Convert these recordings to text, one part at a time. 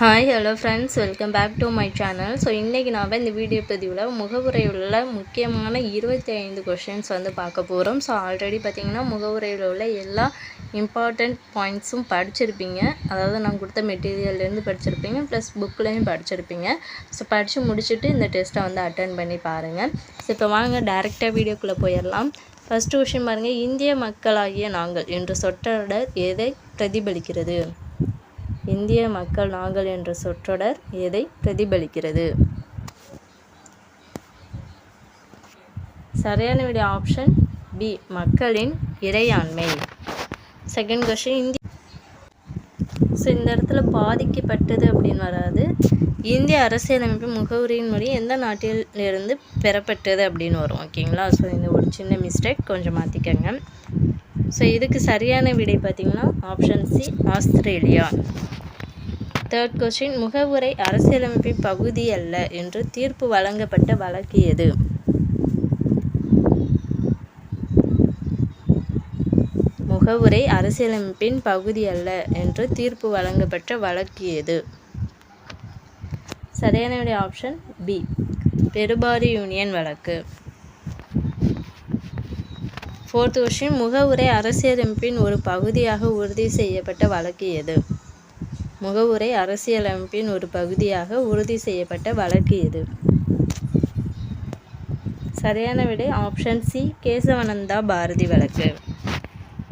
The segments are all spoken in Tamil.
Hi hello friends, welcome back to my channel. So இன்றைக்கி நாம் இந்த வீடியோ பதிவில் முகவுரையில் உள்ள முக்கியமான 25 கொஷின்ஸ் பார்க்க போகிறோம். ஸோ ஆல்ரெடி பார்த்திங்கன்னா முகவுரையில் உள்ள எல்லா இம்பார்ட்டண்ட் பாயிண்ட்ஸும் படிச்சிருப்பீங்க. அதாவது நான் கொடுத்த மெட்டீரியல்லேருந்து படிச்சிருப்பீங்க, ப்ளஸ் புக்லேயும் படிச்சிருப்பீங்க. ஸோ படித்து முடிச்சுட்டு இந்த டெஸ்ட்டை அட்டன் பண்ணி பாருங்கள். ஸோ இப்போ வாங்க டேரெக்டாக வீடியோக்குள்ளே போயிடலாம். ஃபஸ்ட்டு கொஷின் பாருங்கள். இந்திய மக்களாகிய நாங்கள் என்ற சொற்றொடர் எதை பிரதிபலிக்கிறது? இந்திய மக்கள் நாங்கள் என்ற சொற்றொடர் எதை பிரதிபலிக்கிறது? சரியான விடை ஆப்ஷன் பி, மக்களின் இறையாண்மை. செகண்ட் கொஸ்டின், ஸோ இந்த இடத்துல பாதிக்கப்பட்டது அப்படின்னு வராது. இந்திய அரசியலமைப்பு முகவுரையின் மொழி எந்த நாட்டிலிருந்து பெறப்பட்டது அப்படின்னு வரும். ஓகேங்களா? ஸோ இந்த ஒரு சின்ன மிஸ்டேக் கொஞ்சம் மாற்றிக்கங்க. ஸோ இதுக்கு சரியான விடை பார்த்திங்கன்னா option C, Australia. Third question, முகவுரை அரசியலமைப்பின் பகுதி அல்ல என்று தீர்ப்பு வழங்கப்பட்ட வழக்கு எது? முகவுரை அரசியலமைப்பின் பகுதி அல்ல என்று தீர்ப்பு வழங்கப்பட்ட வழக்கு எது? சரியான விடை ஆப்ஷன் பி, பெருபாரி யூனியன் வழக்கு. ஃபோர்த் கொஸ்டின், முகவுரை அரசியலமைப்பின் ஒரு பகுதியாக உறுதி செய்யப்பட்ட வழக்கு எது? முகவுரை அரசியலமைப்பின் ஒரு பகுதியாக உறுதி செய்யப்பட்ட வழக்கு எது? சரியான விடை ஆப்ஷன் சி, கேசவனந்தா பாரதி வழக்கு.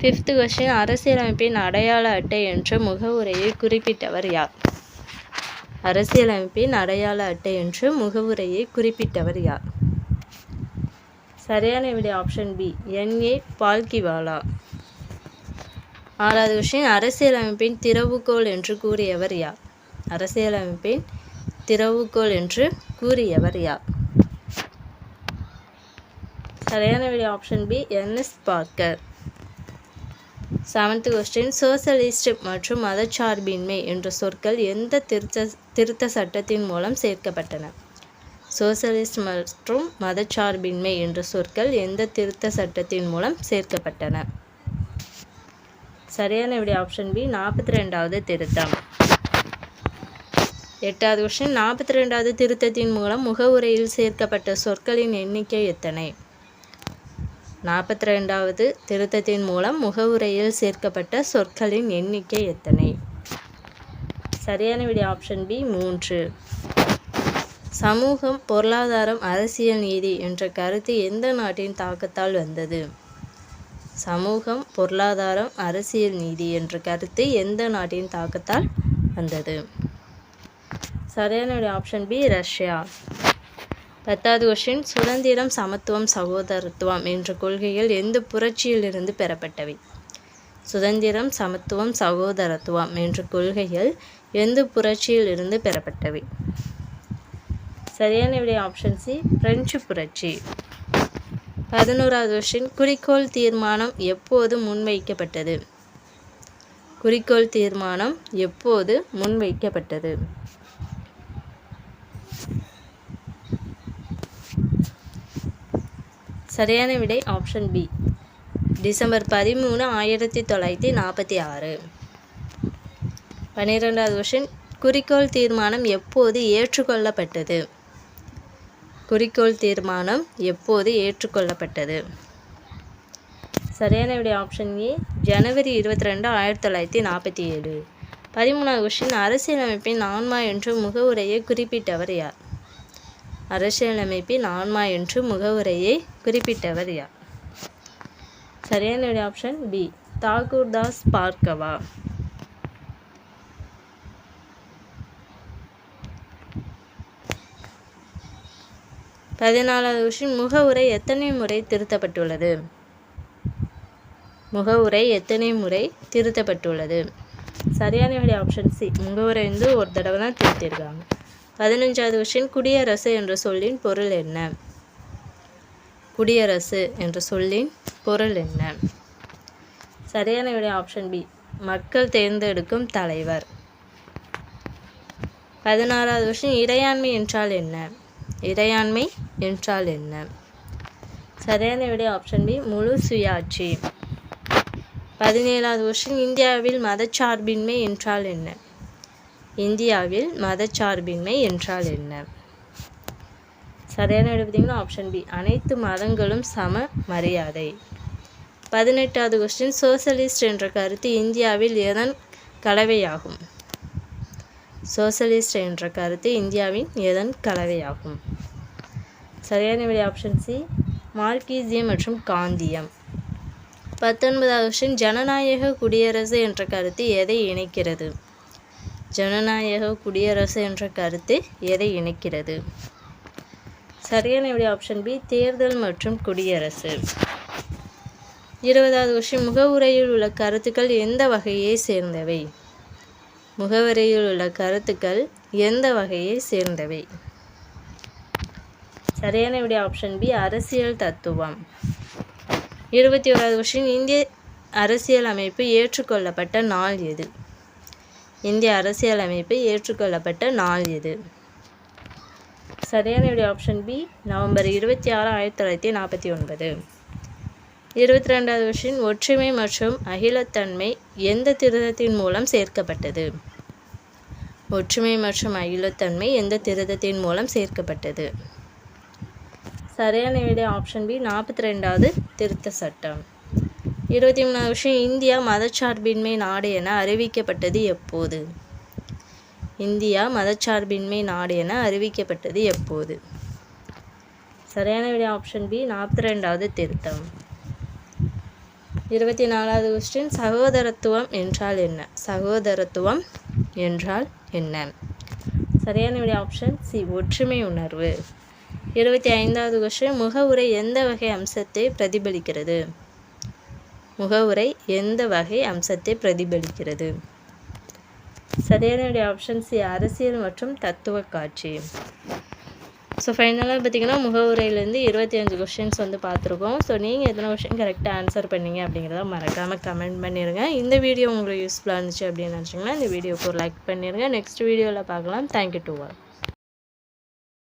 ஃபிஃப்த் கொஸ்டின், அரசியலமைப்பின் அடையாள அட்டை என்ற முகவுரையை குறிப்பிட்டவர் யார்? அரசியலமைப்பின் அடையாள அட்டை என்ற முகவுரையை குறிப்பிட்டவர் யார்? சரியான விடை ஆப்ஷன் பி, என்.ஏ. பால்கிவாலா. ஆறாவது கொஸ்டின், அரசியலமைப்பின் திறவுகோல் என்று கூறியவர் யார்? அரசியலமைப்பின் திறவுகோல் என்று கூறியவர் யார்? சரியான விடை option B, N S. Parker. Seventh question, socialist மற்றும் மதச்சார்பின்மை என்ற சொற்கள் எந்த திருத்த சட்டத்தின் மூலம் சேர்க்கப்பட்டன? சோசலிஸ்ட் மற்றும் மதச்சார்பின்மை என்ற சொற்கள் எந்த திருத்த சட்டத்தின் மூலம் சேர்க்கப்பட்டன? சரியான விடை ஆப்ஷன் பி, 42வது திருத்தம். எட்டாவது கொஸ்டின், 42வது திருத்தத்தின் மூலம் முகவுரையில் சேர்க்கப்பட்ட சொற்களின் எண்ணிக்கை எத்தனை? 42வது திருத்தத்தின் மூலம் முகவுரையில் சேர்க்கப்பட்ட சொற்களின் எண்ணிக்கை எத்தனை? சரியான விடை ஆப்ஷன் பி, 3. சமூகம், பொருளாதாரம், அரசியல் நீதி என்ற கருத்து எந்த நாட்டின் தாக்கத்தால் வந்தது? சமூகம், பொருளாதாரம், அரசியல் நீதி என்ற கருத்து எந்த நாட்டின் தாக்கத்தால் வந்தது? சரியான விடை ஆப்ஷன் பி, ரஷ்யா. 10வது கொஸ்டின், சுதந்திரம், சமத்துவம், சகோதரத்துவம் என்ற கொள்கைகள் எந்த புரட்சியிலிருந்து பெறப்பட்டவை? சுதந்திரம், சமத்துவம், சகோதரத்துவம் என்ற கொள்கைகள் எந்த புரட்சியிலிருந்து பெறப்பட்டவை? சரியான விடை ஆப்ஷன் சி, பிரெஞ்சு புரட்சி. 11வது கொஸ்டின், குறிக்கோள் தீர்மானம் எப்போது முன்வைக்கப்பட்டது? குறிக்கோள் தீர்மானம் எப்போது முன்வைக்கப்பட்டது? சரியான விடை ஆப்ஷன் பி, டிசம்பர் 13, 1946. 12வது கொஸ்டின், குறிக்கோள் தீர்மானம் எப்போது ஏற்றுக்கொள்ளப்பட்டது? குறிக்கோள் தீர்மானம் எப்போது ஏற்றுக்கொள்ளப்பட்டது? சரியான விடை ஆப்ஷன் ஏ, ஜனவரி 22, 1947. 13வது கொஸ்டின், அரசியலமைப்பின் ஆன்மா என்று முகவுரையை குறிப்பிட்டவர் யார்? அரசியலமைப்பின் ஆன்மா என்று முகவுரையை குறிப்பிட்டவர் யார்? சரியான விடை option B, Thakurdas Bhargava. 14வது question, முகவுரை எத்தனை முறை திருத்தப்பட்டுள்ளது? முகவுரை எத்தனை முறை திருத்தப்பட்டுள்ளது? சரியான விடை ஆப்ஷன் சி, முகவுரை ஒரு தடவை தான் திருத்திருக்காங்க. 15வது கொஸ்டின், குடியரசு என்ற சொல்லின் பொருள் என்ன? குடியரசு என்ற சொல்லின் பொருள் என்ன? சரியான விடை ஆப்ஷன் பி, மக்கள் தேர்ந்தெடுக்கும் தலைவர். 16வது கொஸ்டின், இறையாண்மை என்றால் என்ன? இறையாண்மை என்றால் என்ன? சரியான விடை ஆப்ஷன் பி, முழு சுயாட்சி. 17வது கொஸ்டின், இந்தியாவில் மதச்சார்பின்மை என்றால் என்ன? இந்தியாவில் மதச்சார்பின்மை என்றால் என்ன? சரியான விடை பார்த்தீங்கன்னா ஆப்ஷன் பி, அனைத்து மதங்களும் சம மரியாதை. 18வது கொஸ்டின், சோசலிஸ்ட் என்ற கருத்து இந்தியாவில் எதன் கலவையாகும்? சோசலிஸ்ட் என்ற கருத்து இந்தியாவின் எதன் கலவையாகும்? சரியான விடை ஆப்ஷன் சி, மார்க்சியம் மற்றும் காந்தியம். 19வது கொஸ்டின், ஜனநாயக குடியரசு என்ற கருத்து எதை இணைக்கிறது? ஜனநாயக குடியரசு என்ற கருத்து எதை இணைக்கிறது? சரியான விடை ஆப்ஷன் பி, தேர்தல் மற்றும் குடியரசு. 20வது கொஸ்டின், முகவுரையில் உள்ள கருத்துக்கள் எந்த வகையை சேர்ந்தவை? முகவுரையில் உள்ள கருத்துக்கள் எந்த வகையை சேர்ந்தவை? சரியான விடை ஆப்ஷன் பி, அரசியல் தத்துவம். 21வது கொஸ்டின், இந்திய அரசியல் அமைப்பு ஏற்றுக்கொள்ளப்பட்ட நாள் எது? இந்திய அரசியல் அமைப்பு ஏற்றுக்கொள்ளப்பட்ட நாள் எது? சரியான விடை ஆப்ஷன் பி, நவம்பர் 26, 1949. 22வது கொஸ்டின், ஒற்றுமை மற்றும் அகிலத்தன்மை எந்த திருத்தத்தின் மூலம் சேர்க்கப்பட்டது? ஒற்றுமை மற்றும் அகிலத்தன்மை எந்த திருத்தத்தின் மூலம் சேர்க்கப்பட்டது? சரியான விடை ஆப்ஷன் பி, 42வது திருத்த சட்டம். 23வது கொஸ்டின், இந்தியா மதச்சார்பின்மை நாடு என அறிவிக்கப்பட்டது எப்போது? இந்தியா மதச்சார்பின்மை நாடு என அறிவிக்கப்பட்டது எப்போது? சரியான விடை ஆப்ஷன் பி, 42வது திருத்தம். 24வது கொஸ்டின், சகோதரத்துவம் என்றால் என்ன? சகோதரத்துவம் என்றால் என்ன? சரியான விடை ஆப்ஷன் சி, ஒற்றுமை உணர்வு. 25வது கொஸ்டின், முகவுரை எந்த வகை அம்சத்தை பிரதிபலிக்கிறது? முகவுரை எந்த வகை அம்சத்தை பிரதிபலிக்கிறது? சரியான விடை ஆப்ஷன் சி, அரசியல் மற்றும் தத்துவ காட்சி. ஸோ ஃபைனலாக பார்த்திங்கன்னா முகவுரையிலேருந்து 25 கொஸ்டின்ஸ் வந்து பார்த்துருக்கோம். ஸோ நீங்கள் எத்தனை கொஸ்டின் கரெக்டாக ஆன்சர் பண்ணீங்க அப்படிங்கிறத மறக்காமல் கமெண்ட் பண்ணிடுங்க. இந்த வீடியோ உங்களுக்கு யூஸ்ஃபுல்லாக இருந்துச்சு அப்படின்னு நினச்சிங்கன்னா இந்த வீடியோக்கு ஒரு லைக் பண்ணிடுங்க. நெக்ஸ்ட் வீடியோவில் பார்க்கலாம். Thank you to all.